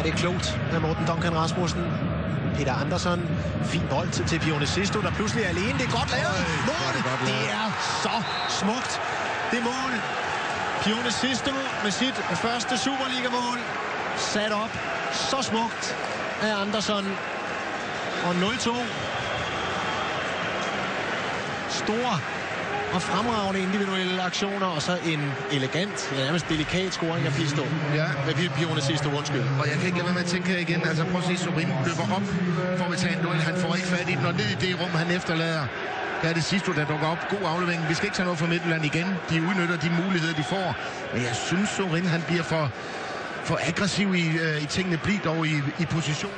det er klogt af Morten Duncan Rasmussen. Peter Andersson, fin bold til Pione Sisto, der pludselig er alene. Det er godt lavet. Mål! Det er så smukt. Det mål. Pione Sisto med sit første Superliga-mål. Sat op så smukt af Andersson. Og 0-2. Store og fremragende individuelle aktioner, og så en elegant, nærmest delikat scoring af Pisto. Ja. Med Pione Sisto, undskyld. Og jeg kan ikke lade være med at tænke her igen. Altså prøv at se, Sorin løber op for at tage en duel. Han får ikke fat i den, og ned i det rum, han efterlader. Der er det sidste, der dukker op. God aflevering. Vi skal ikke tage noget fra Midtjylland igen. De udnytter de muligheder, de får. Men jeg synes, Sorin han bliver for aggressiv i tingene. Bliv dog i position.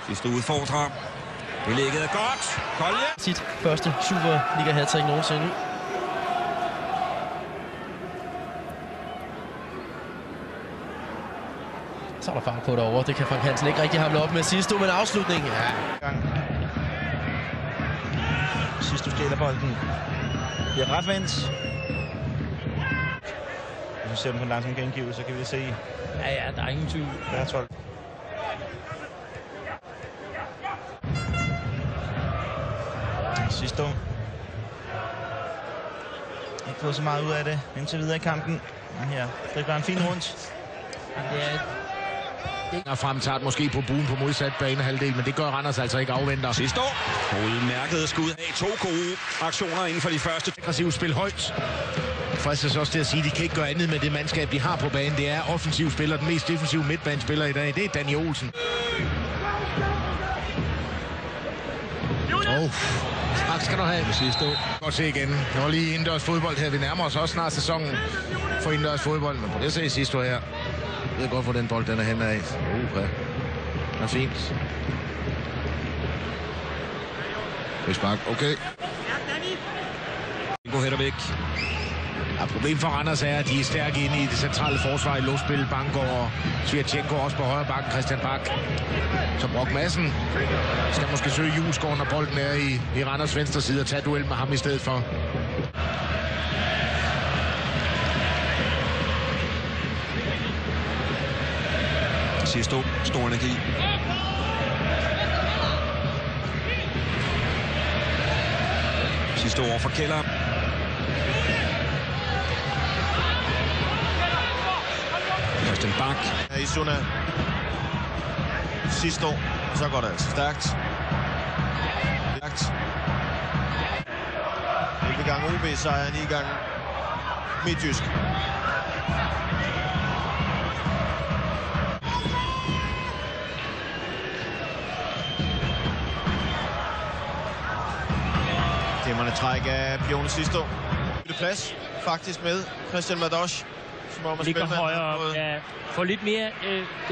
Sidste udfordrer. Belægget er godt. Kolje. Sit første Superliga-hattrick nogensinde. Så er der fart på derovre. Det kan Frank Hansen ikke rigtig hamle op med Sisto, men afslutningen. Ja. Sisto stjæler bolden. Det er ret vendt. Hvis vi ser dem på en langsom gengivelse, så kan vi se. Ja, der er ingen tvivl. Berthold. Sisto. Ikke fået så meget ud af det indtil videre i kampen. Men her dribler han fint rundt. Og fremtager måske på buen på modsat banehalvdel, men det gør Randers altså ikke afventer. Sidste år. Udmærket skud af 2 gode aktioner inden for de første. Aggressivt spil højt. Fristes også til at sige, at de kan ikke gøre andet med det mandskab, de har på banen. Det er offensiv spiller, den mest defensive midtbanespiller i dag. Det er Danny Olsen. Tak skal du have. Det sidste år. Godt se igen. Nu er lige indendørs fodbold her. Vi nærmer os også snart sæsonen for indendørs fodbold. Men på det ser I sidste år her. Jeg ved godt, hvor den bold den er hen af. Det er fint. Spark. Okay. Gå hætter væk. Ja, problemet for Randers er, at de er stærke inde i det centrale forsvar i luftspil. Bangor og Svirtjenko også på højre bakken. Christian Bak. Så Brock Madsen skal måske søge Julesgaard, når bolden er i Randers venstre side, og tage duel med ham i stedet for. Sidste stor energi. Sidste over for Keller. Christian Bak. Isuna. Sidste år. Så går det altså stærkt. Hele gang OB-sejr, 9 gange Midtjysk. Dæmmerne træk af Pione Sisto. Plads faktisk med Christian Madosh. Ligger højere op, ja. Få lidt mere,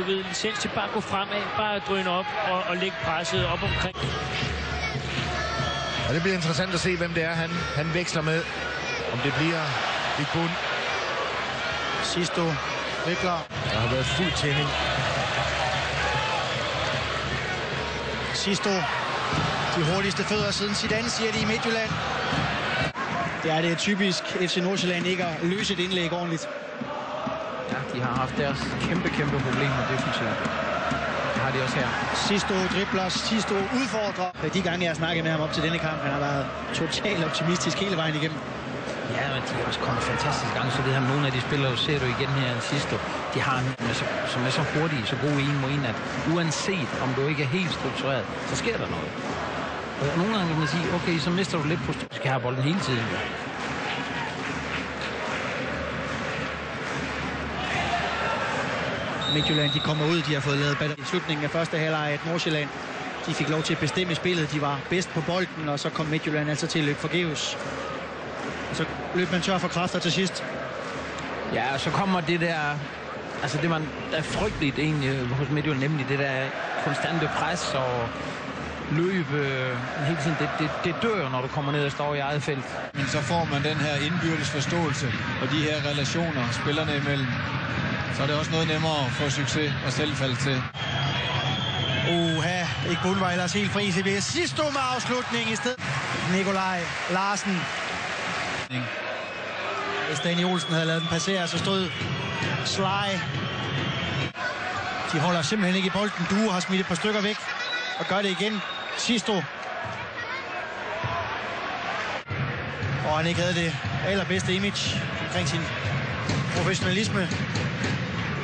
licens til bare at gå fremad, bare drøne op og lægge presset op omkring. Og det bliver interessant at se, hvem det er, han veksler med. Om det bliver Big Bund. Sisto vikler. Der har været fuld tænding. Sisto. De hurtigste fødder siden Zidane, siger de i Midtjylland. Det er typisk FC Nordsjælland ikke at løse et indlæg ordentligt. Ja, de har haft deres kæmpe problemer defensivt. Det har de også her. Sisto dribler, Sisto udfordrer. De gange, jeg har snakket med ham op til denne kamp, han har været totalt optimistisk hele vejen igennem. Ja, men de har også kommet fantastisk gang, så det her nogle af de spillere, du ser du igen her i Sisto. De har en, som er så hurtige, så gode en mod en, at uanset om du ikke er helt struktureret, så sker der noget. Og nogle gange kan man sige, okay, så mister du lidt på du skal have bolden hele tiden. Midtjylland, de kommer ud, de har fået lavet batteri i slutningen af første halvleg, at Nordsjælland, de fik lov til at bestemme spillet, de var bedst på bolden, og så kom Midtjylland altså til at løbe forgæves. Og så løb man tør for kræfter til sidst. Ja, og så kommer det der, altså det var der er frygteligt egentlig hos Midtjylland, nemlig det der konstante pres og løb hele tiden. Det dør, når du kommer ned og står i eget felt. Men så får man den her indbyrdes forståelse og de her relationer spillerne imellem. Så er det også noget nemmere at få succes og selv falde til. Ikke Bund var ellers helt fri. Det er Sisto med afslutning i stedet. Nikolaj Larsen. Hvis Danny Olsen havde lavet den passere, så stod Sly. De holder simpelthen ikke i bolden. Due har smidt et par stykker væk og gør det igen. Sisto. Og han ikke havde det allerbedste image omkring sin professionalisme.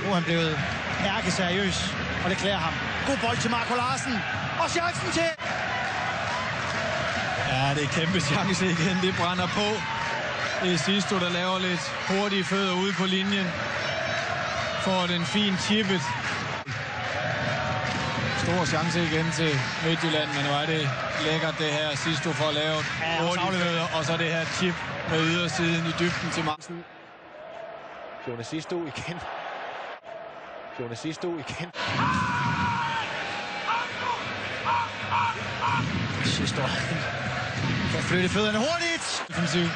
Nu er han blevet ærkeseriøs, og det klæder ham. God bold til Marco Larsen. Og chancen til... Ja, det er kæmpe chance igen. Det brænder på. Det er Sisto, der laver lidt hurtige fødder ude på linjen. Får den fint chippet. Stor chance igen til Midtjylland, men nu er det lækkert det her. Sisto får lavet hurtige fødder, og så det her chip med ydersiden i dybden til Marsen. Pione Sisto igen. Pione Sisto igen. Sisto kan flytte fødderne hurtigt. Defensiv.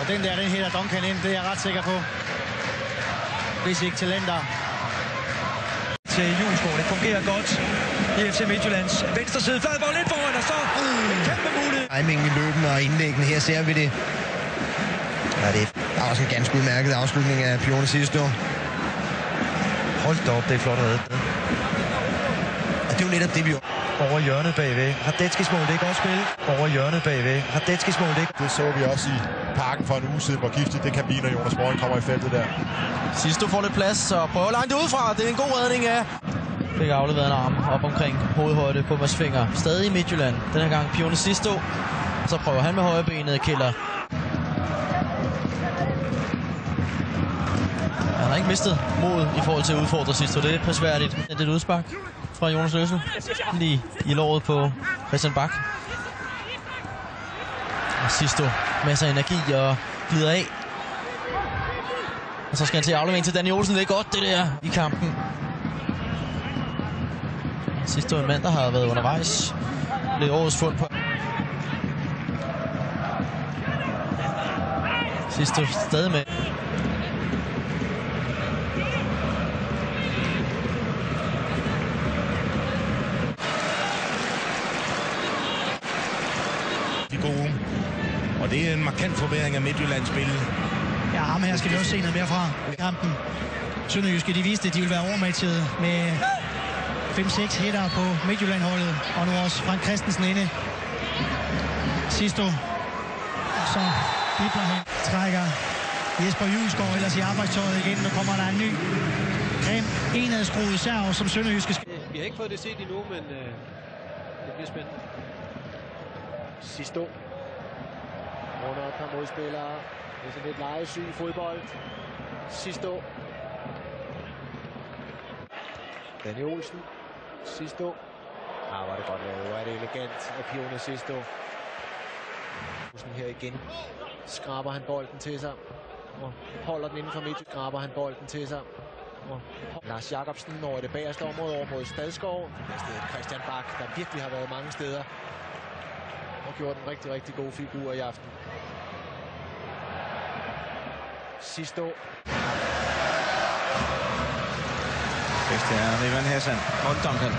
Og den hælder Duncan ind, det er jeg ret sikker på. Hvis ikke talenter. Til Julesgaard, det fungerer godt i FC Midtjyllands venstre side. Fladbold lidt foran, og så en kæmpe mulighed. Timingen i løbende og indlæggene, her ser vi det. Ja, det er også en ganske udmærket afslutning af Pione Sisto. Hold da op, det er flot reddet. Og det er jo netop det, vi gjorde. Over hjørnet bagved. Radetskis mål, det er godt spil. Over hjørnet bagved. Radetskis mål, det så vi også i parken for en uge siden, hvor giftigt det kan blive, når Jonas Morgen kommer i feltet der. Sisto får lidt plads og prøver langt udefra. Det er en god redning af. Fik afleveret en arm op omkring hovedhøjde på Mads Fenger. Stadig i Midtjylland. Den her gang Pione Sisto. Så prøver han med højrebenet Killer. Han har ikke mistet mod i forhold til at udfordre Sisto. Det er prisværdigt. Det er et udspark fra Jonas Løssel. Lige i låret på Christian Bak. Og Sisto masser af energi og glider af. Og så skal han til aflevering til Danny Olsen. Det er godt det der i kampen. Sisto en mand, der har været undervejs. Det er årets fund på. Sisto stadig med. Gode. Og det er en markant forbedring af Midtjyllands spil. Ja, ham her skal vi også se noget mere fra kampen. Sønderjyske, de viste, at de ville være overmatchet med 5-6 hætter på Midtjylland-holdet. Og nu også Frank Christensen inde. Sisto. Så Bibler han trækker Jesper Julesgaard ellers i arbejdstøjet igen. Nu kommer der en ny grim enhedsskruet serv, som Sønderjyske skal. Vi har ikke fået det set endnu, men det bliver spændende. Sisto. Runder et par modspillere. Det er sådan lidt legesyg fodbold. Sisto. Danny Olsen. Sisto. Var det godt lavet. Hvor er det elegant af Pione Sisto. Olsen her igen. Skraber han bolden til sig. Og holder den inden for midt. Skraber han bolden til sig. Og Lars Jacobsen over det bagerste område over mod Stadskov. Det er stedet Christian Bak, der virkelig har været mange steder. Og gjort en rigtig, rigtig god figur i aften. Sisto. Christian Ivan Hassan. Hold Duncan.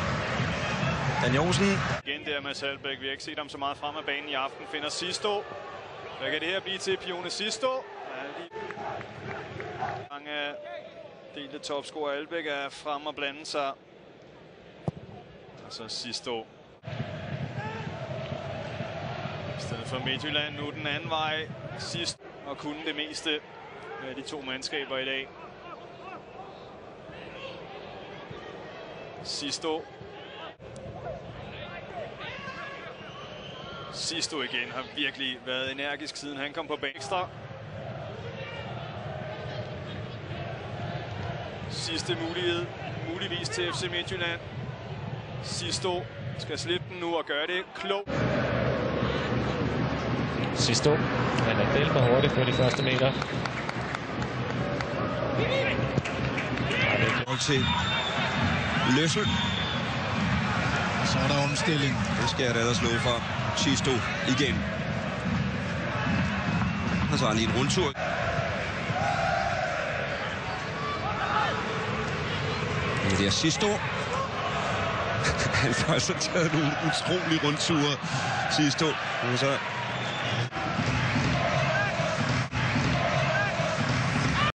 Dan Johnsen. Igen der med Salbæk. Vi har ikke set ham så meget frem af banen i aften. Finder Sisto. Hvad kan det her blive til Pione Sisto? Mange delte topscorer. Albæk er frem og blande sig. Og så Sisto. I stedet for Midtjylland nu den anden vej. Sidst og kunne det meste med de to mandskaber i dag. Sisto. Sisto igen har virkelig været energisk siden han kom på banen. Ekstra. Sidste mulighed. Muligvis til FC Midtjylland. Sisto skal slippe den nu og gøre det klogt. Sisto. Han er delt med hurtigt på de første meter. Til Løssel. Så er der omstilling. Det skal jeg da ellers love for. Sisto igen. Og så har han lige en rundtur. Det er Sisto. Han får så taget nogle utrolige rundture. Sisto. Og så